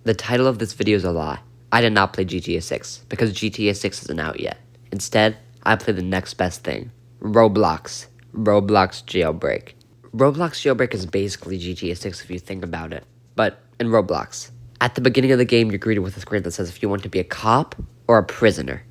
The title of this video is a lie. I did not play GTA 6 because GTA 6 isn't out yet. Instead, I played the next best thing, Roblox. Roblox Jailbreak. Roblox Jailbreak is basically GTA 6 if you think about it, but in Roblox. At the beginning of the game, you're greeted with a screen that says if you want to be a cop or a prisoner.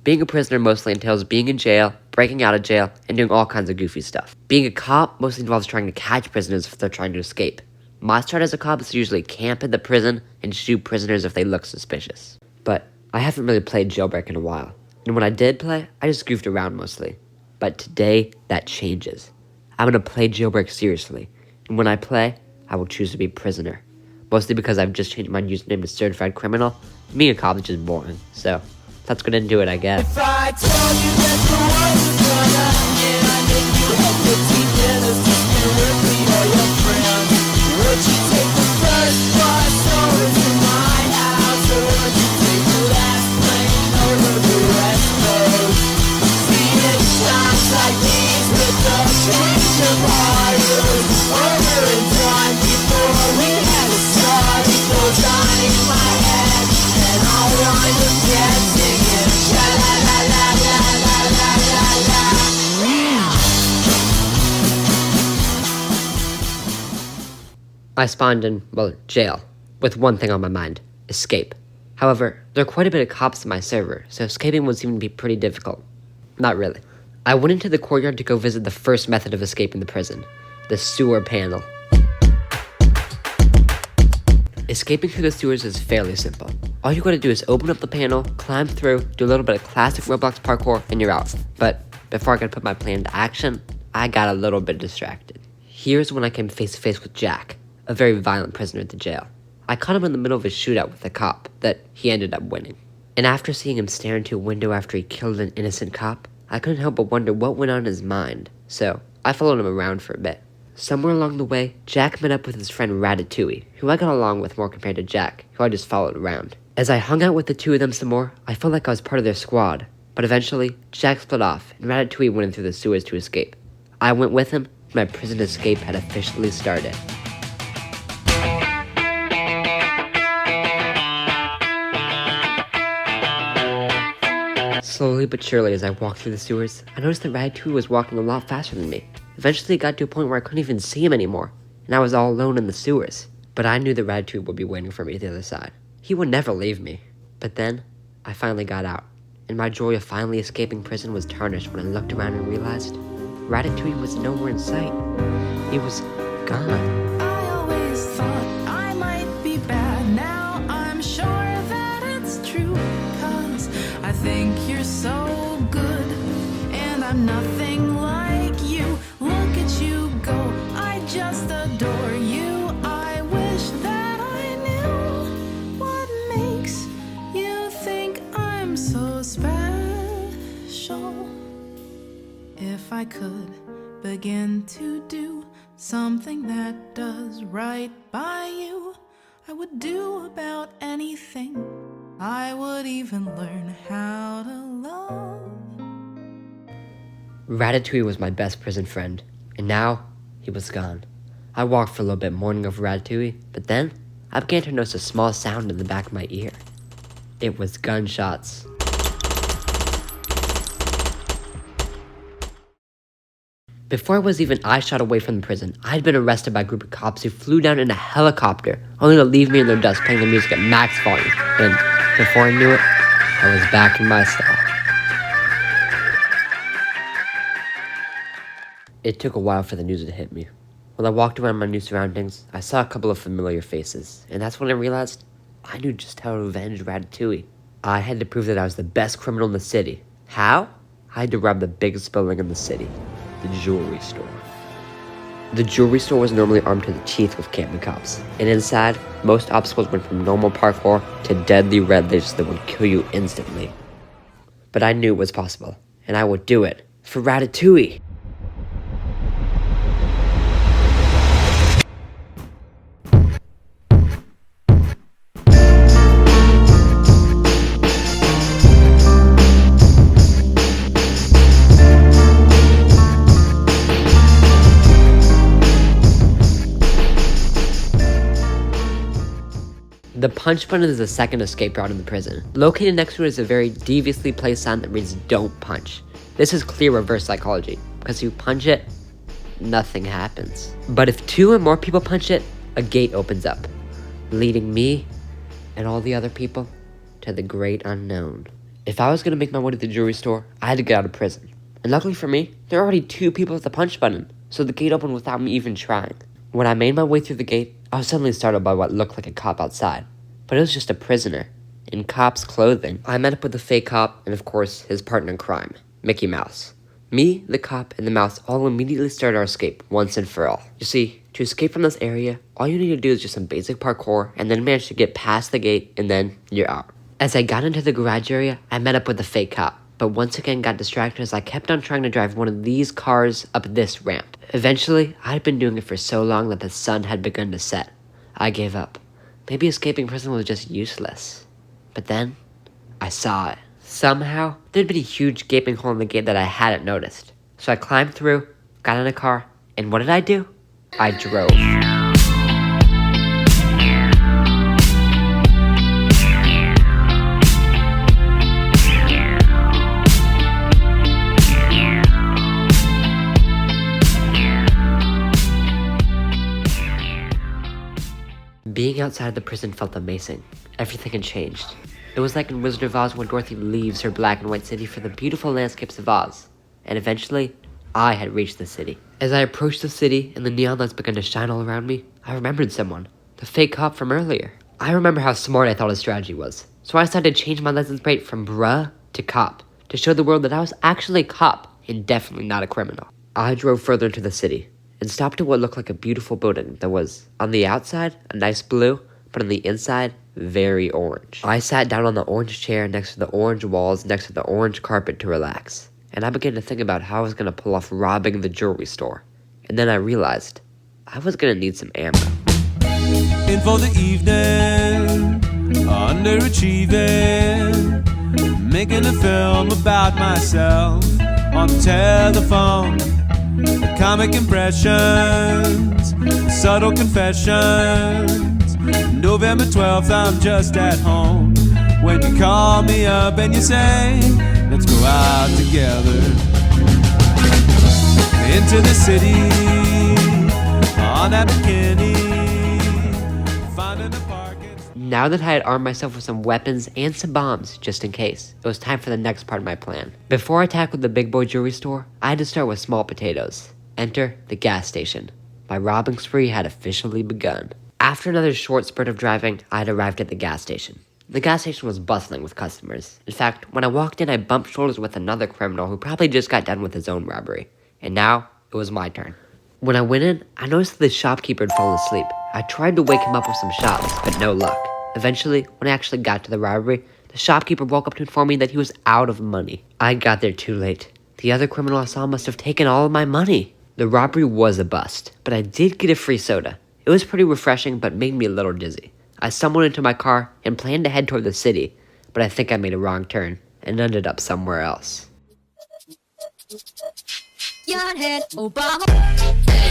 Being a prisoner mostly entails being in jail, breaking out of jail, and doing all kinds of goofy stuff. Being a cop mostly involves trying to catch prisoners if they're trying to escape. My start as a cop is to usually camp in the prison and shoot prisoners if they look suspicious. But I haven't really played Jailbreak in a while, and when I did play, I just goofed around mostly. But today, that changes. I'm gonna play Jailbreak seriously, and when I play, I will choose to be prisoner. Mostly because I've just changed my username to Certified Criminal. Being a cop is just boring, so let's get into it, I guess. If I told you that the world was gonna end, and you had 15 minutes to spend with me or your friends, would you take the first bus over to my house, or would you take the last plane over the West Coast? See, it's times like these with the change of heart, over and done before we had a start. It goes on in my head, and all I was dancing in sha la la la la la la la la. I spawned in, well, jail, with one thing on my mind, escape. However, there are quite a bit of cops in my server, so escaping would seem to be pretty difficult. Not really. I went into the courtyard to go visit the first method of escaping the prison, the sewer panel. Escaping through the sewers is fairly simple. All you gotta do is open up the panel, climb through, do a little bit of classic Roblox parkour, and you're out. But before I could put my plan into action, I got a little bit distracted. Here's when I came face to face with Jack, a very violent prisoner at the jail. I caught him in the middle of a shootout with a cop that he ended up winning. And after seeing him stare into a window after he killed an innocent cop, I couldn't help but wonder what went on in his mind. So I followed him around for a bit. Somewhere along the way, Jack met up with his friend Ratatouille, who I got along with more compared to Jack, who I just followed around. As I hung out with the two of them some more, I felt like I was part of their squad. But eventually, Jack split off, and Ratatouille went in through the sewers to escape. I went with him, and my prison escape had officially started. Slowly but surely, as I walked through the sewers, I noticed that Ratatouille was walking a lot faster than me. Eventually, it got to a point where I couldn't even see him anymore, and I was all alone in the sewers. But I knew that Ratatouille would be waiting for me at the other side. He would never leave me. But then, I finally got out, and my joy of finally escaping prison was tarnished when I looked around and realized Ratatouille was nowhere in sight. He was gone. I always thought I might be bad. Now I'm sure that it's true, 'cause I think you're so good, and I'm nothing like you. Look at you go, I just adore you. I wish that I knew what makes you think I'm so special. If I could begin to do something that does right by you, I would do about anything. I would even learn how to love. Ratatouille was my best prison friend, and now he was gone. I walked for a little bit mourning over Ratatouille, but then I began to notice a small sound in the back of my ear. It was gunshots. Before I was even eye-shot away from the prison, I had been arrested by a group of cops who flew down in a helicopter, only to leave me in their dust playing the music at max volume. And before I knew it, I was back in my cell. It took a while for the news to hit me. When I walked around my new surroundings, I saw a couple of familiar faces, and that's when I realized I knew just how to avenge Ratatouille. I had to prove that I was the best criminal in the city. How? I had to rob the biggest building in the city, the jewelry store. The jewelry store was normally armed to the teeth with camping cops, and inside, most obstacles went from normal parkour to deadly red laces that would kill you instantly. But I knew it was possible, and I would do it for Ratatouille. The punch button is the second escape route in the prison. Located next to it is a very deviously placed sign that reads "Don't punch." This is clear reverse psychology, because if you punch it, nothing happens. But if 2 or more people punch it, a gate opens up, leading me and all the other people to the great unknown. If I was gonna make my way to the jewelry store, I had to get out of prison. And luckily for me, there were already 2 people at the punch button, so the gate opened without me even trying. When I made my way through the gate, I was suddenly startled by what looked like a cop outside, but it was just a prisoner, in cop's clothing. I met up with the fake cop, and of course, his partner in crime, Mickey Mouse. Me, the cop, and the mouse all immediately started our escape, once and for all. You see, to escape from this area, all you need to do is just some basic parkour, and then manage to get past the gate, and then you're out. As I got into the garage area, I met up with the fake cop, but once again got distracted as I kept on trying to drive one of these cars up this ramp. Eventually, I had been doing it for so long that the sun had begun to set. I gave up. Maybe escaping prison was just useless. But then, I saw it. Somehow, there'd been a huge gaping hole in the gate that I hadn't noticed. So I climbed through, got in a car, and what did I do? I drove. Being outside the prison felt amazing. Everything had changed. It was like in Wizard of Oz when Dorothy leaves her black and white city for the beautiful landscapes of Oz. And eventually, I had reached the city. As I approached the city and the neon lights began to shine all around me, I remembered someone. The fake cop from earlier. I remember how smart I thought his strategy was. So I decided to change my license plate from bruh to cop, to show the world that I was actually a cop and definitely not a criminal. I drove further into the city and stopped at what looked like a beautiful building that was, on the outside, a nice blue, but on the inside, very orange. I sat down on the orange chair next to the orange walls next to the orange carpet to relax, and I began to think about how I was going to pull off robbing the jewelry store. And then I realized I was going to need some ammo. In for the evening, underachieving, making a film about myself on the telephone. The comic impressions, subtle confessions. November 12th, I'm just at home when you call me up and you say, let's go out together. Into the city, on that bikini, finding a parking. Now that I had armed myself with some weapons and some bombs, just in case, it was time for the next part of my plan. Before I tackled the big boy jewelry store, I had to start with small potatoes. Enter the gas station. My robbing spree had officially begun. After another short spurt of driving, I had arrived at the gas station. The gas station was bustling with customers. In fact, when I walked in, I bumped shoulders with another criminal who probably just got done with his own robbery. And now, it was my turn. When I went in, I noticed that the shopkeeper had fallen asleep. I tried to wake him up with some shots, but no luck. Eventually, when I actually got to the robbery, the shopkeeper woke up to inform me that he was out of money. I got there too late. The other criminal I saw must have taken all of my money. The robbery was a bust, but I did get a free soda. It was pretty refreshing, but made me a little dizzy. I stumbled into my car and planned to head toward the city, but I think I made a wrong turn and ended up somewhere else. Yarhead Obama.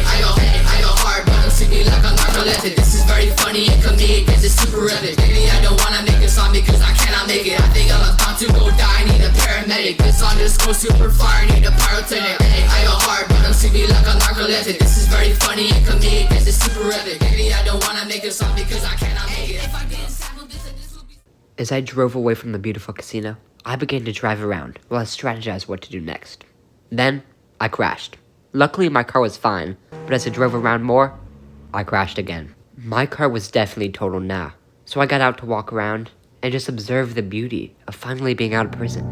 I go hard, but don't see me like I'm narcoleptic. This is very funny and comedic, cause it's super epic. Maybe I don't wanna make a song because I cannot make it. I think I'm about to go die, need a paramedic. This song just goes super fire, need a pyrotechnic. I go hard, but don't see me like I'm narcoleptic. This is very funny and comedic, cause it's super epic. Maybe I don't wanna make a song because I cannot make it. If I didn't sample this, this would be. As I drove away from the beautiful casino, I began to drive around while I strategized what to do next. Then, I crashed. Luckily, my car was fine, but as I drove around more, I crashed again. My car was definitely totaled now, so I got out to walk around and just observe the beauty of finally being out of prison.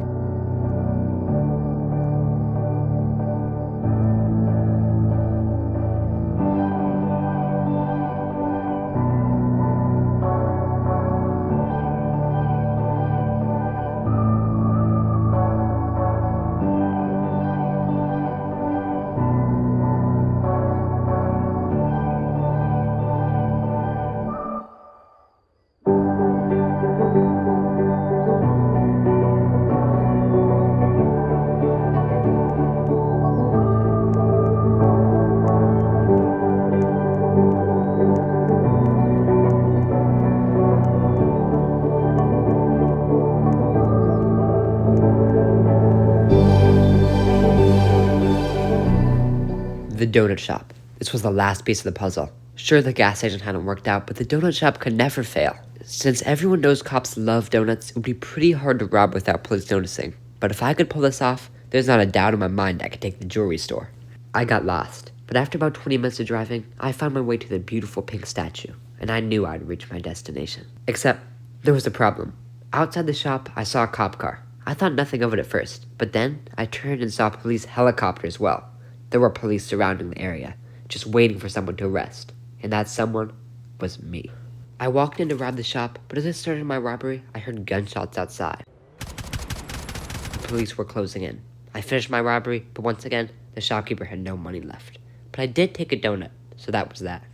The donut shop. This was the last piece of the puzzle. Sure, the gas station hadn't worked out, but the donut shop could never fail. Since everyone knows cops love donuts, it would be pretty hard to rob without police noticing. But if I could pull this off, there's not a doubt in my mind I could take the jewelry store. I got lost, but after about 20 minutes of driving, I found my way to the beautiful pink statue, and I knew I'd reach my destination. Except, there was a problem. Outside the shop, I saw a cop car. I thought nothing of it at first, but then I turned and saw a police helicopter as well. There were police surrounding the area, just waiting for someone to arrest, and that someone was me. I walked in to rob the shop, but as I started my robbery, I heard gunshots outside. The police were closing in. I finished my robbery, but once again, the shopkeeper had no money left. But I did take a donut, so that was that.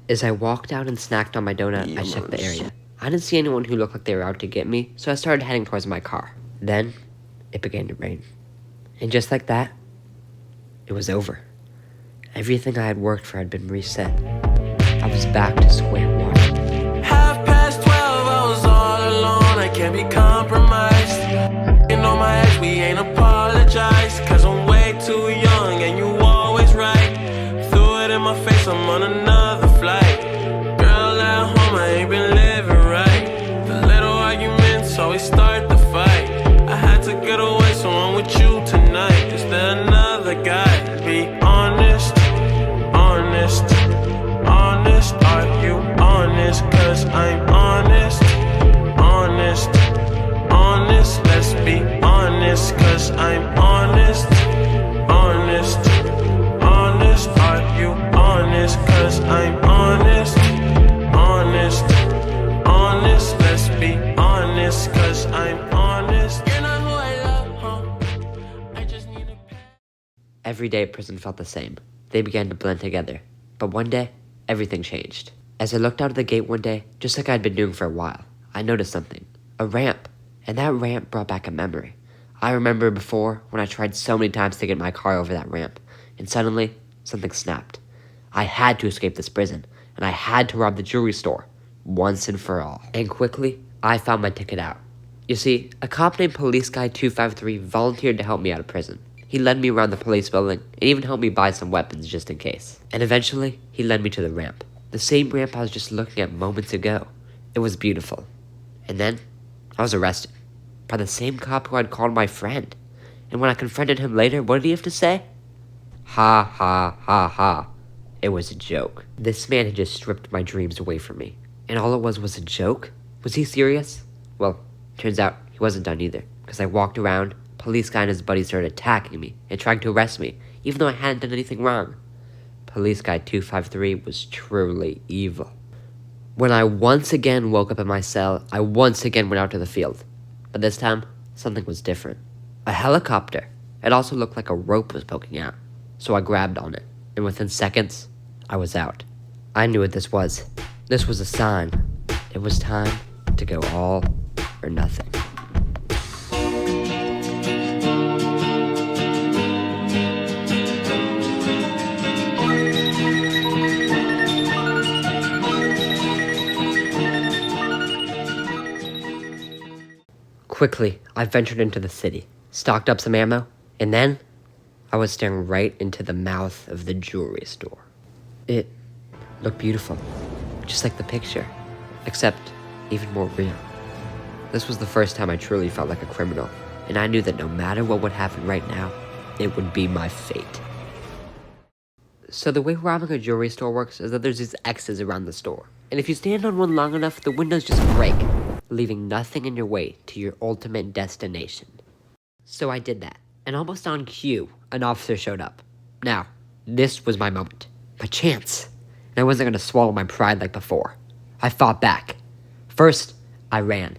As I walked out and snacked on my donut, I checked the area. I didn't see anyone who looked like they were out to get me, so I started heading towards my car. Then, it began to rain. And just like that, it was over. Everything I had worked for had been reset. I was back to square one. 12:30, I was all alone, I can't be compromised. You know my ex, we ain't apologize, cause I'm way too young and you always right. Threw it in my face, I'm on another flight. Girl at home, I ain't been living right. The little arguments always start the fight. I had to get away, so I'm with you tonight. Is there another guy? Be honest, honest, honest. Are you honest? Cause I'm honest, honest, honest. Let's be honest, cause I'm honest, honest, honest. Are you honest? Cause I'm honest, honest, honest. Let's be honest, cause I'm honest. You're not who I love, huh? I just need a Every day at prison felt the same. They began to blend together. But one day, everything changed. As I looked out of the gate one day, just like I'd been doing for a while, I noticed something. A ramp. And that ramp brought back a memory. I remember before when I tried so many times to get my car over that ramp. And suddenly, something snapped. I had to escape this prison. And I had to rob the jewelry store. Once and for all. And quickly, I found my ticket out. You see, a cop named Police Guy 253 volunteered to help me out of prison. He led me around the police building and even helped me buy some weapons just in case. And eventually, he led me to the ramp. The same ramp I was just looking at moments ago. It was beautiful. And then, I was arrested. By the same cop who I'd called my friend. And when I confronted him later, what did he have to say? Ha ha ha ha. It was a joke. This man had just stripped my dreams away from me. And all it was a joke? Was he serious? Well, turns out he wasn't done either. Because I walked around, Police Guy and his buddies started attacking me and trying to arrest me, even though I hadn't done anything wrong. Police Guy 253 was truly evil. When I once again woke up in my cell, I once again went out to the field. But this time, something was different. A helicopter. It also looked like a rope was poking out. So I grabbed on it, and within seconds, I was out. I knew what this was. This was a sign. It was time to go all or nothing. Quickly, I ventured into the city, stocked up some ammo, and then I was staring right into the mouth of the jewelry store. It looked beautiful, just like the picture, except even more real. This was the first time I truly felt like a criminal, and I knew that no matter what would happen right now, it would be my fate. So the way robbing a jewelry store works is that there's these X's around the store, and if you stand on one long enough, the windows just break, leaving nothing in your way to your ultimate destination. So I did that, and almost on cue, an officer showed up. Now, this was my moment, my chance, and I wasn't going to swallow my pride like before. I fought back. First, I ran.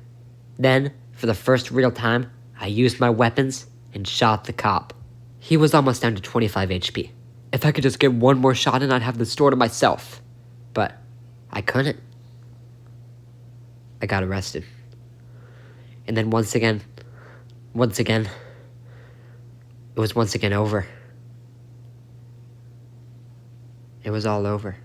Then, for the first real time, I used my weapons and shot the cop. He was almost down to 25 HP. If I could just get one more shot in, I'd have the store to myself. But I couldn't. I got arrested. And then once again, it was once again over. It was all over.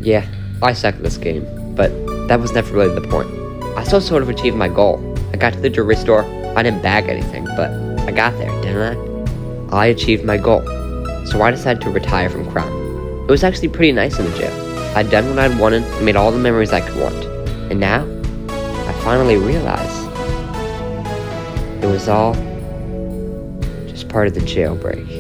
Yeah, I suck at this game, but that was never really the point. I still sort of achieved my goal. I got to the jewelry store. I didn't bag anything, but I got there, didn't I? I achieved my goal, so I decided to retire from crime. It was actually pretty nice in the jail. I'd done what I'd wanted and made all the memories I could want. And now, I finally realized it was all just part of the jailbreak.